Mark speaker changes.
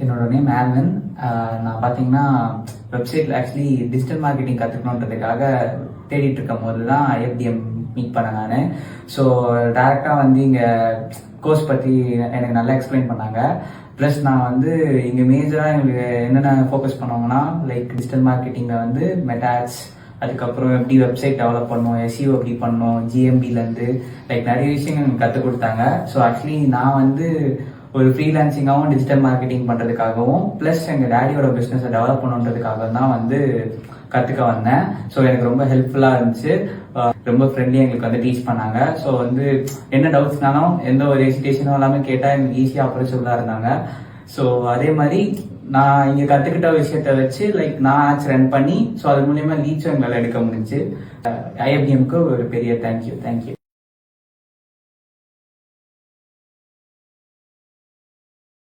Speaker 1: என்னோட name Alvin. நான் பார்த்தீங்கன்னா வெப்சைட்டில் ஆக்சுவலி டிஜிட்டல் மார்க்கெட்டிங் கற்றுக்கணுன்றதுக்காக தேடிட்டு இருக்கும் போது தான் ஐஎஃப்டிஎம் மீட் பண்ணேன் நான். ஸோ டேரெக்டாக வந்து இங்கே கோர்ஸ் பற்றி எனக்கு நல்லா எக்ஸ்பிளைன் பண்ணாங்க. ப்ளஸ் நான் வந்து இங்கே மேஜராக எங்களுக்கு என்னென்ன ஃபோக்கஸ் பண்ணுவோம்னா லைக் டிஜிட்டல் மார்க்கெட்டிங்கில் வந்து மெட்டாட்ஸ், அதுக்கப்புறம் எப்படி வெப்சைட் டெவலப் பண்ணணும், எஸ்இஓ எப்படி பண்ணணும், ஜிஎம்பிலேருந்து லைக் நிறைய விஷயங்கள் எனக்கு கற்றுக் கொடுத்தாங்க. ஸோ ஆக்சுவலி நான் வந்து ஒரு ஃப்ரீலான்சிங்காகவும் டிஜிட்டல் மார்க்கெட்டிங் பண்ணுறதுக்காகவும் ப்ளஸ் எங்கள் டேடியோட பிஸ்னஸை டெவலப் பண்ணுன்றதுக்காக தான் வந்து கற்றுக்க வந்தேன். ஸோ எனக்கு ரொம்ப ஹெல்ப்ஃபுல்லாக இருந்துச்சு. ரொம்ப ஃப்ரெண்ட்லியாக எங்களுக்கு வந்து டீச் பண்ணாங்க. ஸோ வந்து என்ன டவுட்ஸ்னாலும் எந்த ஒரு எஜுகேஷனும் இல்லாமல் கேட்டால் எனக்கு ஈஸியாக அப்ரோச்சபிளாக இருந்தாங்க. ஸோ அதே மாதிரி நான் இங்கே கற்றுக்கிட்ட விஷயத்த வச்சு லைக் நான் ஆட்ஸ் ரன் பண்ணி ஸோ அது மூலியமாக லீட்ஸும் எங்களால் எடுக்க முடிஞ்சு. ஐஎஃப்டிஎம்க்கு ஒரு பெரிய தேங்க்யூ.